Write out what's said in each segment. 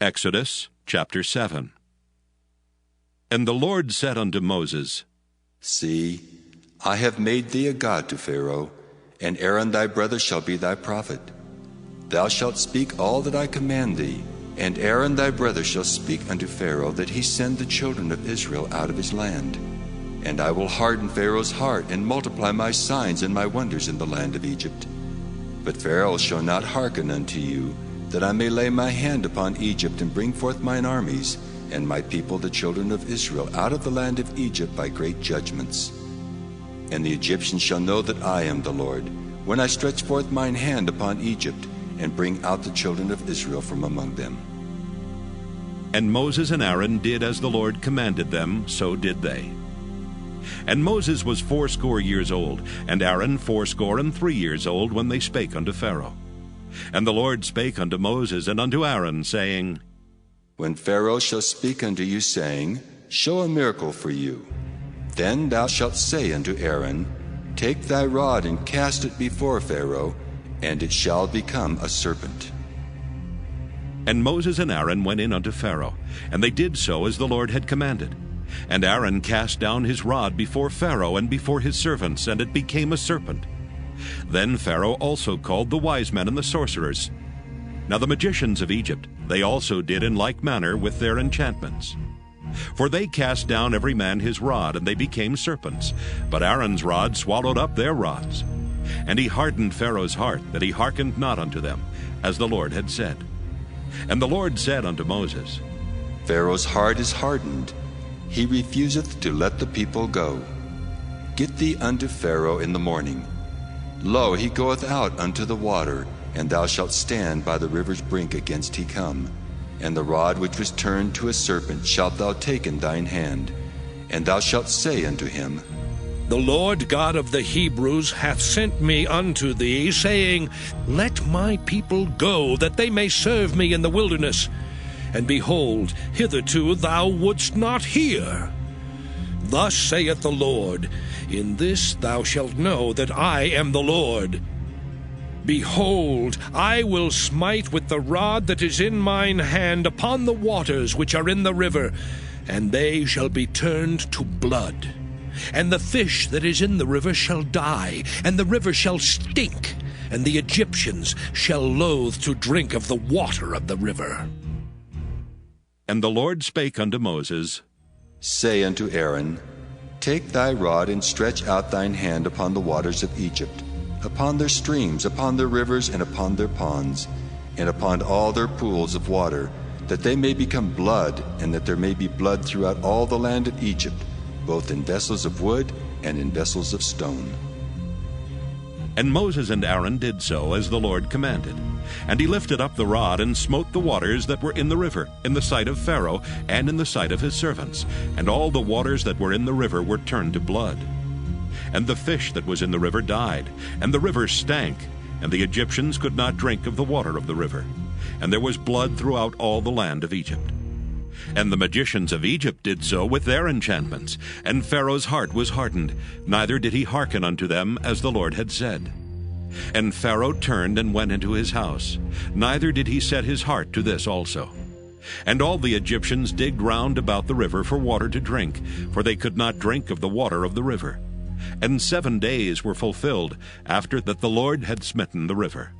Exodus chapter 7. And the Lord said unto Moses, See, I have made thee a god to Pharaoh, and Aaron thy brother shall be thy prophet. Thou shalt speak all that I command thee, and Aaron thy brother shall speak unto Pharaoh, that he send the children of Israel out of his land. And I will harden Pharaoh's heart, and multiply my signs and my wonders in the land of Egypt. But Pharaoh shall not hearken unto you, that I may lay my hand upon Egypt, and bring forth mine armies, and my people the children of Israel out of the land of Egypt by great judgments. And the Egyptians shall know that I am the Lord, when I stretch forth mine hand upon Egypt, and bring out the children of Israel from among them. And Moses and Aaron did as the Lord commanded them, so did they. And Moses was 80 years old, and Aaron 83 years old, when they spake unto Pharaoh. And the Lord spake unto Moses and unto Aaron, saying, When Pharaoh shall speak unto you, saying, Show a miracle for you, then thou shalt say unto Aaron, Take thy rod and cast it before Pharaoh, and it shall become a serpent. And Moses and Aaron went in unto Pharaoh, and they did so as the Lord had commanded. And Aaron cast down his rod before Pharaoh and before his servants, and it became a serpent. Then Pharaoh also called the wise men and the sorcerers. Now the magicians of Egypt, they also did in like manner with their enchantments. For they cast down every man his rod, and they became serpents. But Aaron's rod swallowed up their rods. And he hardened Pharaoh's heart, that he hearkened not unto them, as the Lord had said. And the Lord said unto Moses, Pharaoh's heart is hardened, he refuseth to let the people go. Get thee unto Pharaoh in the morning. Lo, he goeth out unto the water, and thou shalt stand by the river's brink against he come. And the rod which was turned to a serpent shalt thou take in thine hand, and thou shalt say unto him, The Lord God of the Hebrews hath sent me unto thee, saying, Let my people go, that they may serve me in the wilderness. And behold, hitherto thou wouldst not hear. Thus saith the Lord, In this thou shalt know that I am the Lord. Behold, I will smite with the rod that is in mine hand upon the waters which are in the river, and they shall be turned to blood. And the fish that is in the river shall die, and the river shall stink, and the Egyptians shall loathe to drink of the water of the river. And the Lord spake unto Moses, Say unto Aaron, Take thy rod and stretch out thine hand upon the waters of Egypt, upon their streams, upon their rivers, and upon their ponds, and upon all their pools of water, that they may become blood, and that there may be blood throughout all the land of Egypt, both in vessels of wood and in vessels of stone. And Moses and Aaron did so as the Lord commanded. And he lifted up the rod, and smote the waters that were in the river, in the sight of Pharaoh, and in the sight of his servants. And all the waters that were in the river were turned to blood. And the fish that was in the river died, and the river stank, and the Egyptians could not drink of the water of the river. And there was blood throughout all the land of Egypt. And the magicians of Egypt did so with their enchantments, and Pharaoh's heart was hardened, neither did he hearken unto them as the Lord had said. And Pharaoh turned and went into his house, neither did he set his heart to this also. And all the Egyptians digged round about the river for water to drink, for they could not drink of the water of the river. And 7 days were fulfilled after that the Lord had smitten the river.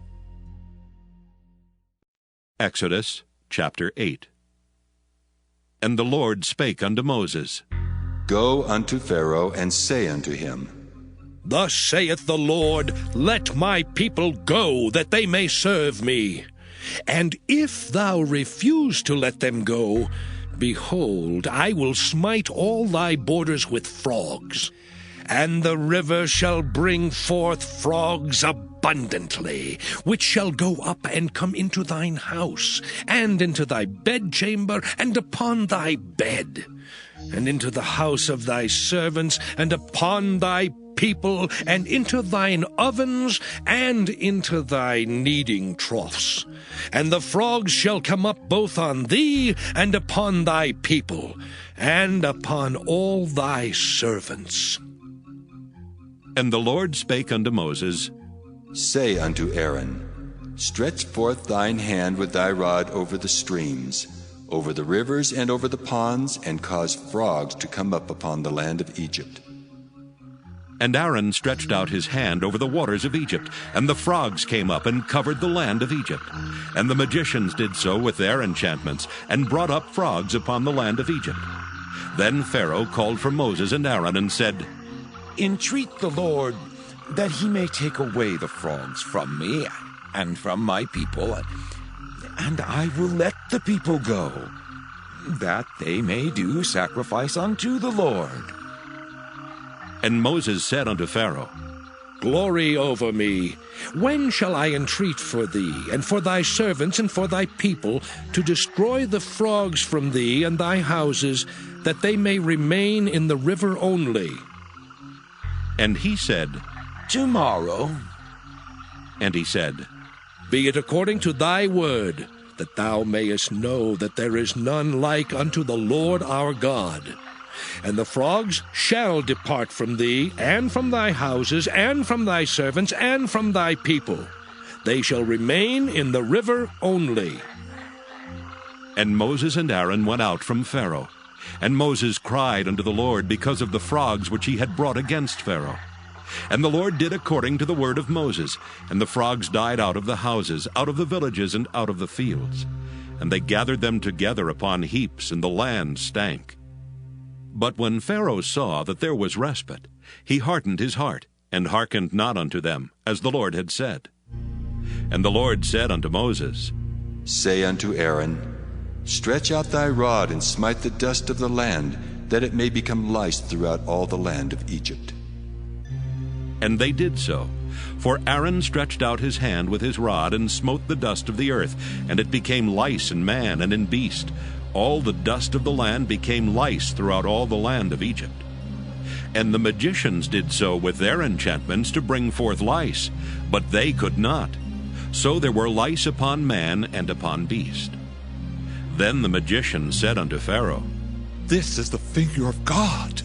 Exodus chapter 8. And the Lord spake unto Moses, Go unto Pharaoh, and say unto him, Thus saith the Lord, Let my people go, that they may serve me. And if thou refuse to let them go, behold, I will smite all thy borders with frogs. And the river shall bring forth frogs abundantly, which shall go up and come into thine house, and into thy bedchamber, and upon thy bed, and into the house of thy servants, and upon thy people, and into thine ovens, and into thy kneading troughs. And the frogs shall come up both on thee, and upon thy people, and upon all thy servants. And the Lord spake unto Moses, Say unto Aaron, Stretch forth thine hand with thy rod over the streams, over the rivers and over the ponds, and cause frogs to come up upon the land of Egypt. And Aaron stretched out his hand over the waters of Egypt, and the frogs came up and covered the land of Egypt. And the magicians did so with their enchantments, and brought up frogs upon the land of Egypt. Then Pharaoh called for Moses and Aaron and said, Entreat the Lord that he may take away the frogs from me and from my people, and I will let the people go, that they may do sacrifice unto the Lord. And Moses said unto Pharaoh, Glory over me! When shall I entreat for thee, and for thy servants, and for thy people, to destroy the frogs from thee and thy houses, that they may remain in the river only? And he said, Tomorrow. And he said, Be it according to thy word, that thou mayest know that there is none like unto the Lord our God. And the frogs shall depart from thee, and from thy houses, and from thy servants, and from thy people. They shall remain in the river only. And Moses and Aaron went out from Pharaoh. And Moses cried unto the Lord because of the frogs which he had brought against Pharaoh. And the Lord did according to the word of Moses, and the frogs died out of the houses, out of the villages, and out of the fields. And they gathered them together upon heaps, and the land stank. But when Pharaoh saw that there was respite, he hardened his heart, and hearkened not unto them, as the Lord had said. And the Lord said unto Moses, Say unto Aaron, Stretch out thy rod, and smite the dust of the land, that it may become lice throughout all the land of Egypt. And they did so. For Aaron stretched out his hand with his rod, and smote the dust of the earth, and it became lice in man and in beast. All the dust of the land became lice throughout all the land of Egypt. And the magicians did so with their enchantments to bring forth lice, but they could not. So there were lice upon man and upon beast. Then the magician said unto Pharaoh, This is the finger of God.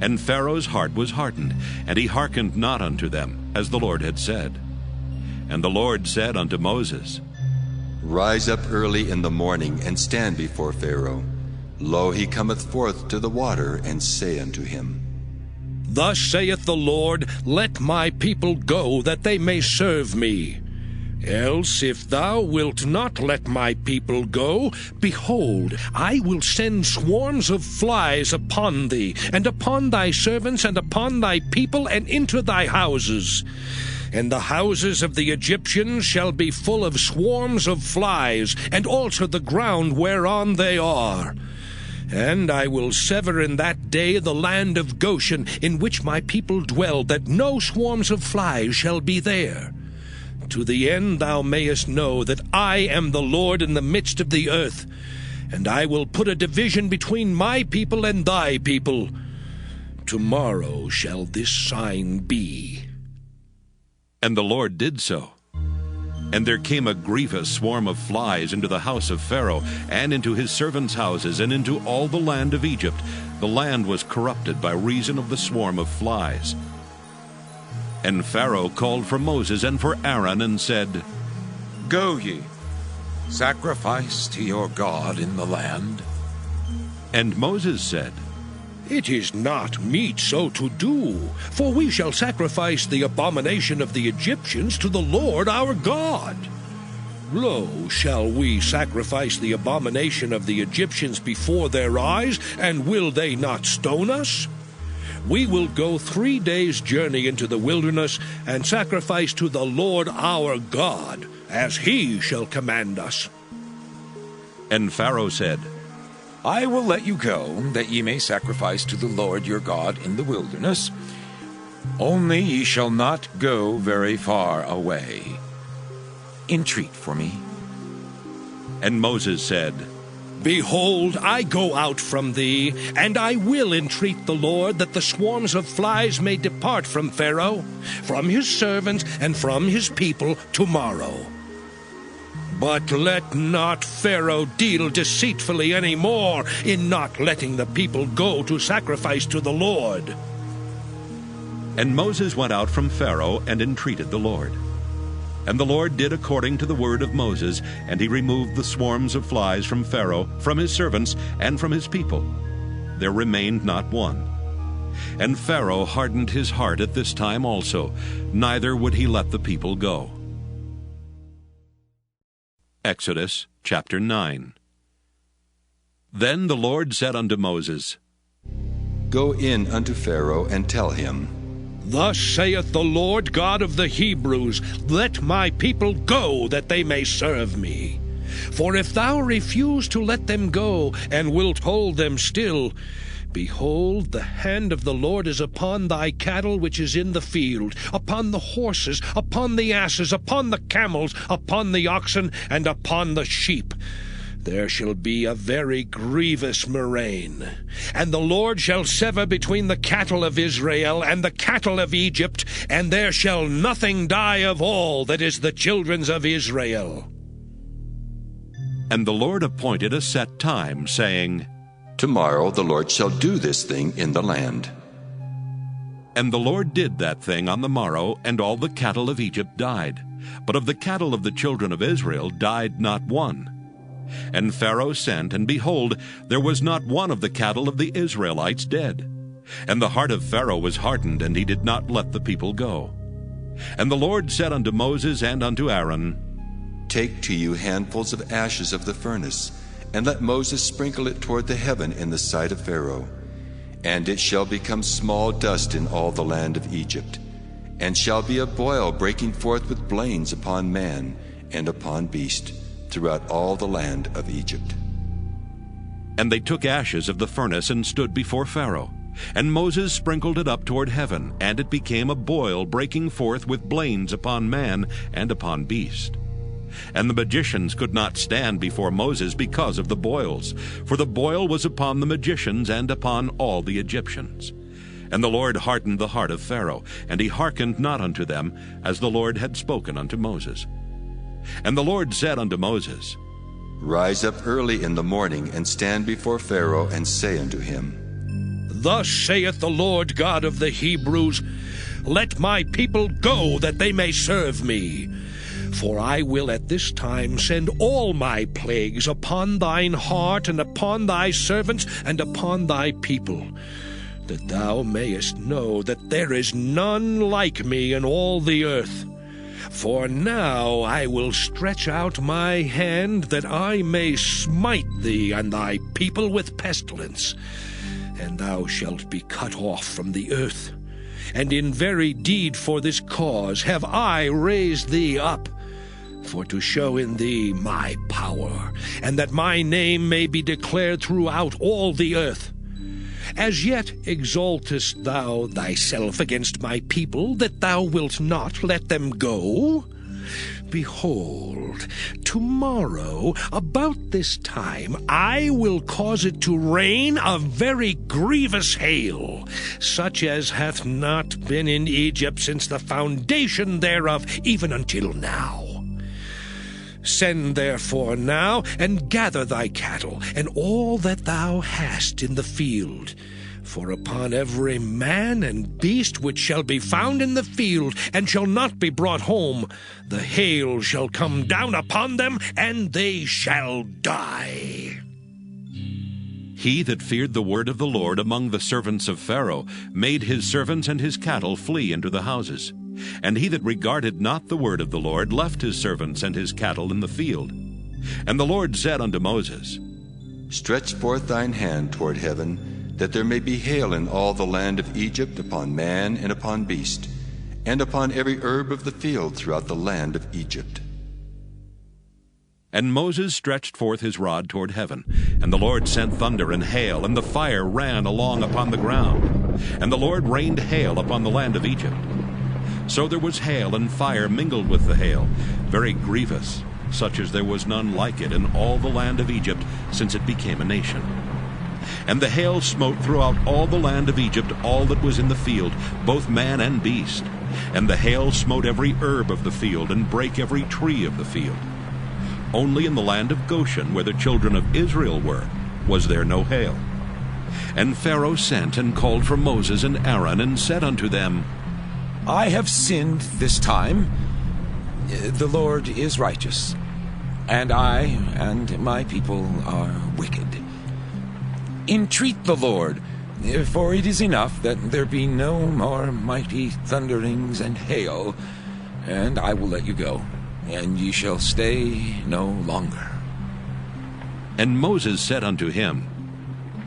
And Pharaoh's heart was hardened, and he hearkened not unto them, as the Lord had said. And the Lord said unto Moses, Rise up early in the morning, and stand before Pharaoh. Lo, he cometh forth to the water, and say unto him, Thus saith the Lord, Let my people go, that they may serve me. Else, if thou wilt not let my people go, behold, I will send swarms of flies upon thee, and upon thy servants, and upon thy people, and into thy houses. And the houses of the Egyptians shall be full of swarms of flies, and also the ground whereon they are. And I will sever in that day the land of Goshen, in which my people dwell, that no swarms of flies shall be there. To the end thou mayest know that I am the Lord in the midst of the earth, and I will put a division between my people and thy people. Tomorrow shall this sign be. And the Lord did so. And there came a grievous swarm of flies into the house of Pharaoh, and into his servants' houses, and into all the land of Egypt. The land was corrupted by reason of the swarm of flies. And Pharaoh called for Moses and for Aaron, and said, Go ye, sacrifice to your God in the land. And Moses said, It is not meet so to do, for we shall sacrifice the abomination of the Egyptians to the Lord our God. Lo, shall we sacrifice the abomination of the Egyptians before their eyes, and will they not stone us? We will go 3 days' journey into the wilderness, and sacrifice to the Lord our God, as he shall command us. And Pharaoh said, I will let you go, that ye may sacrifice to the Lord your God in the wilderness. Only ye shall not go very far away. Entreat for me. And Moses said, Behold, I go out from thee, and I will entreat the Lord that the swarms of flies may depart from Pharaoh, from his servants, and from his people tomorrow. But let not Pharaoh deal deceitfully any more in not letting the people go to sacrifice to the Lord. And Moses went out from Pharaoh and entreated the Lord. And the Lord did according to the word of Moses, and he removed the swarms of flies from Pharaoh, from his servants, and from his people. There remained not one. And Pharaoh hardened his heart at this time also, neither would he let the people go. Exodus chapter 9. Then the Lord said unto Moses, Go in unto Pharaoh, and tell him, Thus saith the Lord God of the Hebrews, Let my people go, that they may serve me. For if thou refuse to let them go, and wilt hold them still, behold, the hand of the Lord is upon thy cattle which is in the field, upon the horses, upon the asses, upon the camels, upon the oxen, and upon the sheep. There shall be a very grievous murrain. And the Lord shall sever between the cattle of Israel and the cattle of Egypt, and there shall nothing die of all that is the children's of Israel. And the Lord appointed a set time, saying, Tomorrow the Lord shall do this thing in the land. And the Lord did that thing on the morrow, and all the cattle of Egypt died. But of the cattle of the children of Israel died not one. And Pharaoh sent, and behold, there was not one of the cattle of the Israelites dead. And the heart of Pharaoh was hardened, and he did not let the people go. And the Lord said unto Moses and unto Aaron, Take to you handfuls of ashes of the furnace, and let Moses sprinkle it toward the heaven in the sight of Pharaoh. And it shall become small dust in all the land of Egypt, and shall be a boil breaking forth with blains upon man and upon beast, throughout all the land of Egypt. And they took ashes of the furnace and stood before Pharaoh. And Moses sprinkled it up toward heaven, and it became a boil breaking forth with blains upon man and upon beast. And the magicians could not stand before Moses because of the boils, for the boil was upon the magicians and upon all the Egyptians. And the Lord hardened the heart of Pharaoh, and he hearkened not unto them, as the Lord had spoken unto Moses. And the Lord said unto Moses, Rise up early in the morning, and stand before Pharaoh, and say unto him, Thus saith the Lord God of the Hebrews, Let my people go, that they may serve me. For I will at this time send all my plagues upon thine heart, and upon thy servants, and upon thy people, that thou mayest know that there is none like me in all the earth. For now I will stretch out my hand, that I may smite thee and thy people with pestilence, and thou shalt be cut off from the earth. And in very deed for this cause have I raised thee up, for to show in thee my power, and that my name may be declared throughout all the earth. As yet exaltest thou thyself against my people, that thou wilt not let them go? Behold, tomorrow, about this time, I will cause it to rain a very grievous hail, such as hath not been in Egypt since the foundation thereof, even until now. Send therefore now, and gather thy cattle, and all that thou hast in the field. For upon every man and beast which shall be found in the field, and shall not be brought home, the hail shall come down upon them, and they shall die. He that feared the word of the Lord among the servants of Pharaoh made his servants and his cattle flee into the houses. And he that regarded not the word of the Lord left his servants and his cattle in the field. And the Lord said unto Moses, Stretch forth thine hand toward heaven, that there may be hail in all the land of Egypt, upon man and upon beast, and upon every herb of the field throughout the land of Egypt. And Moses stretched forth his rod toward heaven, and the Lord sent thunder and hail, and the fire ran along upon the ground. And the Lord rained hail upon the land of Egypt. So there was hail and fire mingled with the hail, very grievous, such as there was none like it in all the land of Egypt since it became a nation. And the hail smote throughout all the land of Egypt all that was in the field, both man and beast. And the hail smote every herb of the field, and brake every tree of the field. Only in the land of Goshen, where the children of Israel were, was there no hail. And Pharaoh sent and called for Moses and Aaron, and said unto them, I have sinned this time. The Lord is righteous, and I and my people are wicked. Entreat the Lord, for it is enough that there be no more mighty thunderings and hail, and I will let you go, and ye shall stay no longer. And Moses said unto him,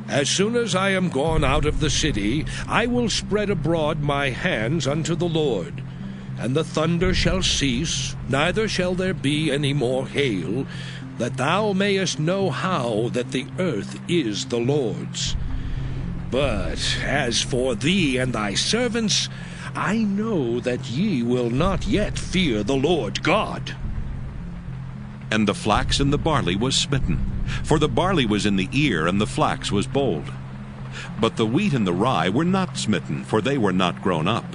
As soon as I am gone out of the city, I will spread abroad my hands unto the Lord. And the thunder shall cease, neither shall there be any more hail, that thou mayest know how that the earth is the Lord's. But as for thee and thy servants, I know that ye will not yet fear the Lord God. And the flax and the barley was smitten, for the barley was in the ear, and the flax was bold. But the wheat and the rye were not smitten, for they were not grown up.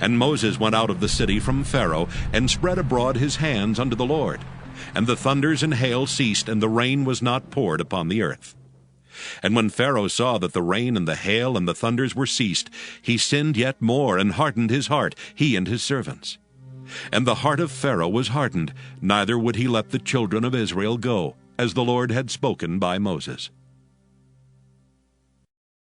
And Moses went out of the city from Pharaoh, and spread abroad his hands unto the Lord. And the thunders and hail ceased, and the rain was not poured upon the earth. And when Pharaoh saw that the rain and the hail and the thunders were ceased, he sinned yet more, and hardened his heart, he and his servants. And the heart of Pharaoh was hardened, neither would he let the children of Israel go, as the Lord had spoken by Moses.